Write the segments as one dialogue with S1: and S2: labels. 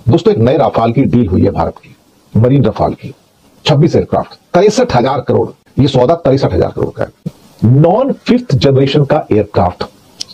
S1: दोस्तों एक नए राफाल की डील हुई है भारत की, मरीन रफाल की। 26 एयरक्राफ्ट, 63,000 करोड़। ये सौदा 63,000 करोड़ का है। नॉन 5th जनरेशन का एयरक्राफ्ट,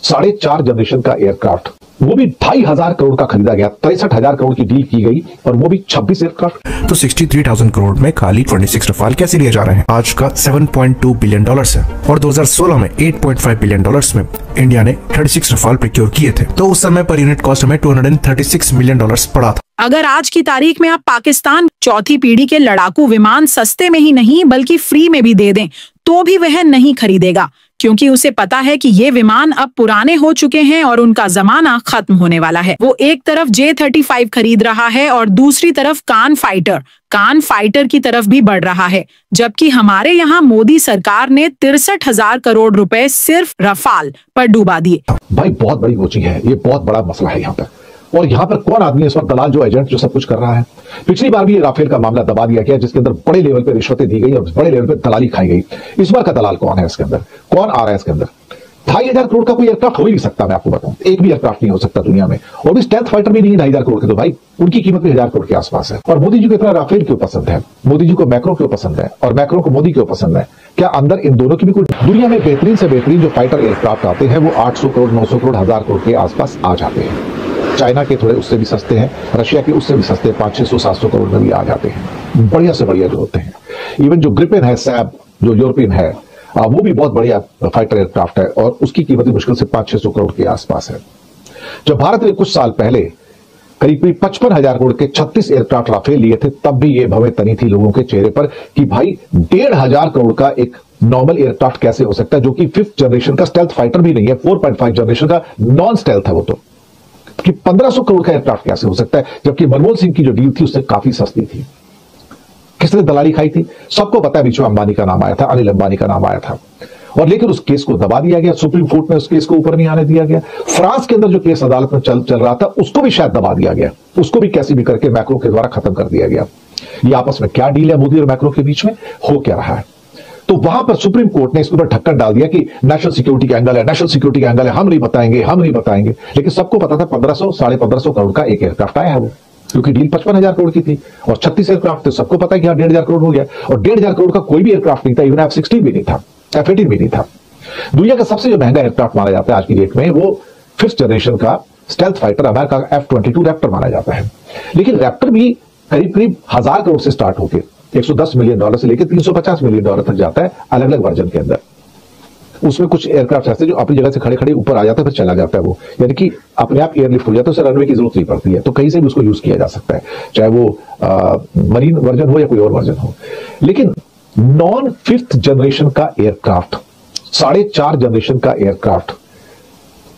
S1: 4.5 जनरेशन का एयरक्राफ्ट, वो भी 2,500 करोड़ का खरीदा गया। 63,000 करोड़ की डील की गई और वो भी 26 एयरक्राफ्ट।
S2: तो 63,000 करोड़ में खाली 26 रफाल कैसे लिए जा रहे हैं? आज का 7.2 बिलियन डॉलर्स है और 2016 में 8.5 बिलियन डॉलर्स में इंडिया ने 36 रफाल प्रोक्योर किए थे। तो उस समय पर यूनिट कॉस्ट हमें 236 मिलियन डॉलर्स पड़ा था।
S3: अगर आज की तारीख में आप पाकिस्तान चौथी पीढ़ी के लड़ाकू विमान सस्ते में ही नहीं बल्कि फ्री में भी दे दें तो भी वह नहीं खरीदेगा, क्योंकि उसे पता है कि ये विमान अब पुराने हो चुके हैं और उनका जमाना खत्म होने वाला है। वो एक तरफ J-35 खरीद रहा है और दूसरी तरफ कान फाइटर की तरफ भी बढ़ रहा है, जबकि हमारे यहाँ मोदी सरकार ने 63,000 करोड़ रुपए सिर्फ रफाल पर डुबा दिए।
S1: भाई बहुत बड़ी वो चीज है, ये बहुत बड़ा मसला है यहाँ पर। और यहाँ पर कौन आदमी है इस वक्त? दलाल, जो एजेंट, जो सब कुछ कर रहा है। पिछली बार भी ये राफेल का मामला दबा दिया गया, जिसके अंदर बड़े लेवल पे रिश्वतें दी गई और बड़े लेवल पे दलाली खाई गई। इस बार का दलाल कौन है इसके अंदर? कौन आ रहा है इसके अंदर? 2,500 करोड़ का कोई एयरक्राफ्ट हो ही नहीं सकता। मैं आपको बताऊं, एक भी एयरक्राफ्ट नहीं हो सकता दुनिया में। और भी स्टेल्थ फाइटर भी नहीं 2,500 करोड़ के, तो भाई उनकी कीमत भी 1,000 करोड़ के आसपास है। और मोदी जी को इतना राफेल क्यों पसंद है? मोदी जी को मैक्रो क्यों पसंद है और मैक्रो को मोदी क्यों पसंद है? क्या अंदर इन दोनों की भी कोई? दुनिया में बेहतरीन से बेहतरीन जो फाइटर एयरक्राफ्ट आते हैं वो 800 करोड़, 900 करोड़, 1,000 करोड़ के आसपास आ जाते हैं। चाइना के थोड़े उससे भी सस्ते हैं, रशिया के उससे भी सस्ते 500, 700 करोड़ में भी आ जाते हैं। बढ़िया से बढ़िया जो होते हैं। इवन जो ग्रिपेन है, सैब जो यूरोपियन है, वो भी बहुत बढ़िया फाइटर एयरक्राफ्ट है और उसकी कीमत मुश्किल से 500-600 करोड़ के आसपास है। जब भारत ने कुछ साल पहले करीब 55,000 करोड़ के 36 एयरक्राफ्ट राफेल लिए थे, तब भी ये भव्य तनी थी लोगों के चेहरे पर कि भाई 1,500 करोड़ का एक नॉर्मल एयरक्राफ्ट कैसे हो सकता है, जो कि 5th जनरेशन का स्टेल्थ फाइटर भी नहीं है, 4.5 जनरेशन का नॉन स्टेल्थ है वो, तो कि 1,500 करोड़ का एयरक्राफ्ट कैसे हो सकता है, जबकि मनमोहन सिंह की जो डील थी उससे काफी सस्ती थी। किसने दलाली खाई थी? सबको पता है। बीच में अंबानी का नाम आया था, अनिल अंबानी का नाम आया था, और लेकिन उस केस को दबा दिया गया। सुप्रीम कोर्ट में उस केस को ऊपर नहीं आने दिया गया। फ्रांस के अंदर जो केस अदालत में चल रहा था उसको भी शायद दबा दिया गया, उसको भी कैसे भी करके मैक्रो के द्वारा खत्म कर दिया गया। ये आपस में क्या डील है मोदी और मैक्रो के बीच में, हो क्या रहा है? तो वहां पर सुप्रीम कोर्ट ने इसके ऊपर ढक्कन डाल दिया कि नेशनल सिक्योरिटी का एंगल है, नेशनल सिक्योरिटी का एंगल है, हम नहीं बताएंगे। लेकिन सबको पता था 1,500, 1,550 करोड़ का एक एयरक्राफ्ट आया है वो, क्योंकि डील 55,000 करोड़ की थी और 36 एयरक्राफ्ट थे। सबको पता है कि 1,500 करोड़ हो गया, और 1,500 करोड़ का कोई भी एयरक्राफ्ट नहीं था। इवन F-16 भी नहीं था, F-18 भी नहीं था। दुनिया का सबसे जो महंगा एयरक्राफ्ट माना जाता है आज की डेट में, वो 5th जनरेशन का स्टेल्थ फाइटर अमेरिका का F-22 रैप्टर माना जाता है। लेकिन रैप्टर भी करीब 1,000 करोड़ से स्टार्ट होकर 110 मिलियन डॉलर से लेकर 350 मिलियन डॉलर तक जाता है, अलग अलग वर्जन के अंदर। उसमें कुछ एयरक्राफ्ट ऐसे जो अपनी जगह से खड़े खड़े ऊपर आ जाता है, फिर चला जाता है वो, यानी कि अपने आप एयरलिफ्ट हो जाता है, उसे रनवे की जरूरत नहीं पड़ती है। तो कहीं से भी उसको यूज किया जा सकता है, चाहे वो मरीन वर्जन हो या कोई और वर्जन हो। लेकिन नॉन 5th जनरेशन का एयरक्राफ्ट, 4.5 जनरेशन का एयरक्राफ्ट,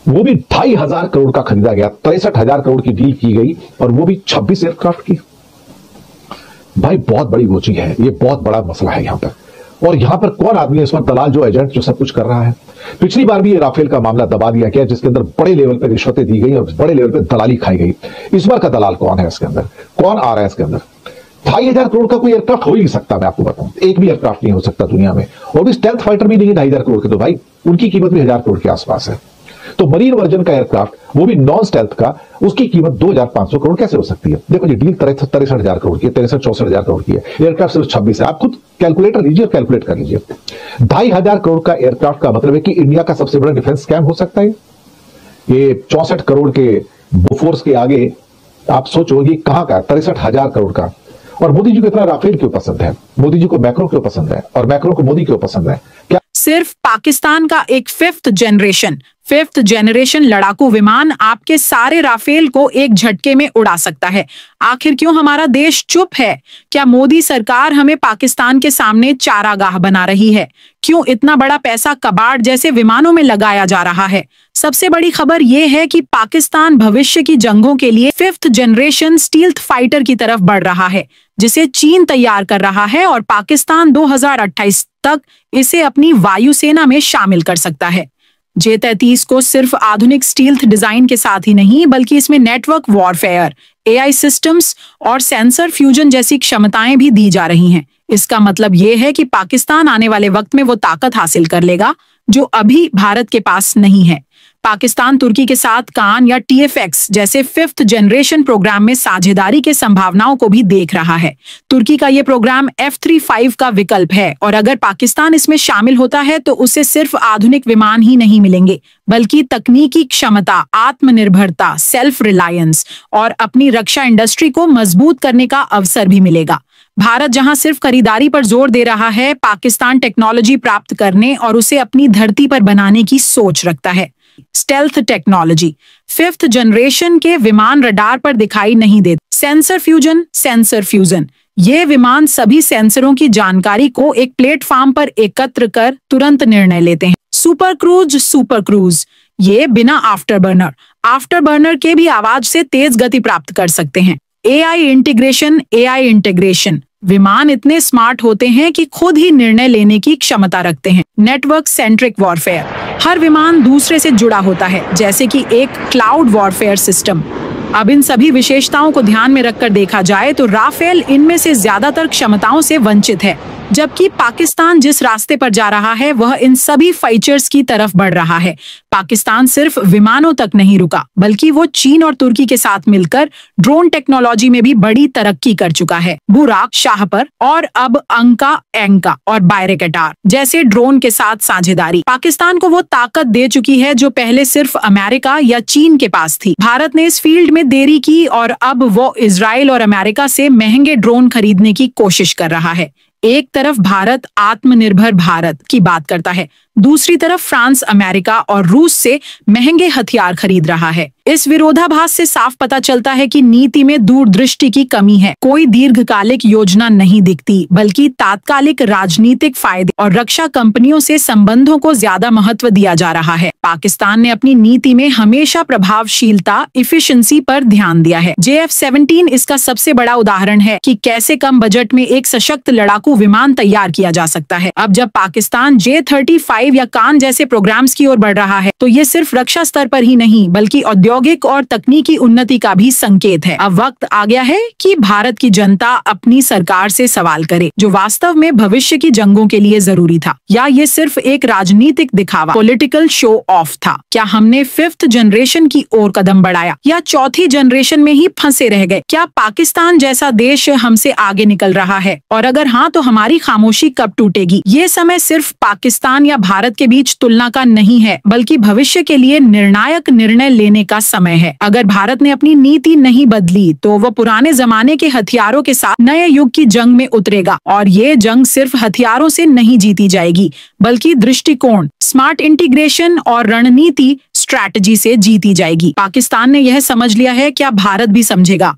S1: वो भी 2,500 करोड़ का खरीदा गया। 63,000 करोड़ की डील की गई और वो भी 26 एयरक्राफ्ट की। भाई बहुत बड़ी वो चीज है, ये बहुत बड़ा मसला है यहाँ पर। और यहां पर कौन आदमी है इस वक्त? दलाल, जो एजेंट, जो सब कुछ कर रहा है। पिछली बार भी ये राफेल का मामला दबा दिया गया, जिसके अंदर बड़े लेवल पे रिश्वतें दी गई और बड़े लेवल पे दलाली खाई गई। इस बार का दलाल कौन है इसके अंदर? कौन आ रहा है इसके अंदर? 2,500 करोड़ का कोई एयरक्राफ्ट हो ही नहीं सकता। मैं आपको बताऊं, एक भी एयरक्राफ्ट नहीं हो सकता दुनिया में। और भी स्टेल्थ फाइटर भी नहीं है 2,500 करोड़ के, तो भाई उनकी कीमत भी 1,000 करोड़ के आसपास है। तो मरीन वर्जन का एयरक्राफ्ट, वो भी नॉन स्टेल्थ का, उसकी कीमत 2,500 करोड़ कैसे हो सकती है? देखो ये डील 63,000 करोड़ की है, 63-64,000 करोड़ की है। एयरक्राफ्ट सिर्फ 26 है। आप खुद कैलकुलेटर लीजिए, कैलकुलेट कर लीजिए। 2,500 करोड़ का एयरक्राफ्ट का मतलब है कि इंडिया का सबसे बड़ा डिफेंस स्कैम हो सकता है। ये 64 करोड़ के बोफोर्स के आगे आप सोचो ये कहां का? 63,000 करोड़ का। और मोदी जी को इतना राफेल क्यों पसंद है? मोदी जी को मैक्रो क्यों पसंद है और मैक्रो को मोदी क्यों पसंद है? क्या
S3: सिर्फ पाकिस्तान का एक 5th जनरेशन लड़ाकू विमान आपके सारे राफेल को एक झटके में उड़ा सकता है? आखिर क्यों हमारा देश चुप है? क्या मोदी सरकार हमें पाकिस्तान के सामने चारागाह बना रही है? क्यों इतना बड़ा पैसा कबाड़ जैसे विमानों में लगाया जा रहा है? सबसे बड़ी खबर यह है कि पाकिस्तान भविष्य की जंगों के लिए 5th जनरेशन स्टील्थ फाइटर की तरफ बढ़ रहा है, जिसे चीन तैयार कर रहा है और पाकिस्तान 2028 तक इसे अपनी वायुसेना में शामिल कर सकता है। J-33 को सिर्फ आधुनिक स्टील्थ डिजाइन के साथ ही नहीं, बल्कि इसमें नेटवर्क वॉरफेयर, AI सिस्टम्स और सेंसर फ्यूजन जैसी क्षमताएं भी दी जा रही हैं। इसका मतलब यह है कि पाकिस्तान आने वाले वक्त में वो ताकत हासिल कर लेगा जो अभी भारत के पास नहीं है। पाकिस्तान तुर्की के साथ कान या TFX जैसे 5th जनरेशन प्रोग्राम में साझेदारी के संभावनाओं को भी देख रहा है। तुर्की का ये प्रोग्राम F-35 का विकल्प है और अगर पाकिस्तान इसमें शामिल होता है तो उसे सिर्फ आधुनिक विमान ही नहीं मिलेंगे, बल्कि तकनीकी क्षमता, आत्मनिर्भरता, सेल्फ रिलायंस और अपनी रक्षा इंडस्ट्री को मजबूत करने का अवसर भी मिलेगा। भारत जहां सिर्फ खरीदारी पर जोर दे रहा है, पाकिस्तान टेक्नोलॉजी प्राप्त करने और उसे अपनी धरती पर बनाने की सोच रखता है। स्टेल्थ टेक्नोलॉजी 5th जनरेशन के विमान रडार पर दिखाई नहीं देते। सेंसर फ्यूजन ये विमान सभी सेंसरों की जानकारी को एक प्लेटफॉर्म पर एकत्र कर तुरंत निर्णय लेते हैं। सुपर क्रूज ये बिना आफ्टर बर्नर के भी आवाज से तेज गति प्राप्त कर सकते हैं। AI इंटीग्रेशन विमान इतने स्मार्ट होते हैं कि खुद ही निर्णय लेने की क्षमता रखते हैं। नेटवर्क सेंट्रिक वॉरफेयर हर विमान दूसरे से जुड़ा होता है, जैसे कि एक क्लाउड वॉरफेयर सिस्टम। अब इन सभी विशेषताओं को ध्यान में रखकर देखा जाए तो राफेल इनमें से ज्यादातर क्षमताओं से वंचित है, जबकि पाकिस्तान जिस रास्ते पर जा रहा है वह इन सभी फीचर्स की तरफ बढ़ रहा है। पाकिस्तान सिर्फ विमानों तक नहीं रुका, बल्कि वो चीन और तुर्की के साथ मिलकर ड्रोन टेक्नोलॉजी में भी बड़ी तरक्की कर चुका है। बुराक, शाहपर और अब एंका और बायरेक्टार जैसे ड्रोन के साथ साझेदारी पाकिस्तान को वो ताकत दे चुकी है जो पहले सिर्फ अमेरिका या चीन के पास थी। भारत ने इस फील्ड में देरी की और अब वो इजराइल और अमेरिका से महंगे ड्रोन खरीदने की कोशिश कर रहा है। एक तरफ भारत आत्मनिर्भर भारत की बात करता है, दूसरी तरफ फ्रांस, अमेरिका और रूस से महंगे हथियार खरीद रहा है। इस विरोधाभास से साफ पता चलता है कि नीति में दूरदृष्टि की कमी है। कोई दीर्घकालिक योजना नहीं दिखती, बल्कि तात्कालिक राजनीतिक फायदे और रक्षा कंपनियों से संबंधों को ज्यादा महत्व दिया जा रहा है। पाकिस्तान ने अपनी नीति में हमेशा प्रभावशीलता, इफिशिएंसी पर ध्यान दिया है। JF-17 इसका सबसे बड़ा उदाहरण है कि कैसे कम बजट में एक सशक्त लड़ाकू विमान तैयार किया जा सकता है। अब जब पाकिस्तान J-35 या कान जैसे प्रोग्राम्स की ओर बढ़ रहा है, तो ये सिर्फ रक्षा स्तर पर ही नहीं, बल्कि औद्योगिक और तकनीकी उन्नति का भी संकेत है। अब वक्त आ गया है कि भारत की जनता अपनी सरकार से सवाल करे, जो वास्तव में भविष्य की जंगों के लिए जरूरी था, या ये सिर्फ एक राजनीतिक दिखावा, पॉलिटिकल शो ऑफ था। क्या हमने 5th जनरेशन की ओर कदम बढ़ाया या 4थी जनरेशन में ही फंसे रह गए? क्या पाकिस्तान जैसा देश हमसे आगे निकल रहा है? और अगर हाँ, तो हमारी खामोशी कब टूटेगी? ये समय सिर्फ पाकिस्तान या भारत के बीच तुलना का नहीं है, बल्कि भविष्य के लिए निर्णायक निर्णय लेने का समय है। अगर भारत ने अपनी नीति नहीं बदली तो वह पुराने जमाने के हथियारों के साथ नए युग की जंग में उतरेगा, और ये जंग सिर्फ हथियारों से नहीं जीती जाएगी, बल्कि दृष्टिकोण, स्मार्ट इंटीग्रेशन और रणनीति स्ट्रैटेजी से जीती जाएगी। पाकिस्तान ने यह समझ लिया है, क्या भारत भी समझेगा?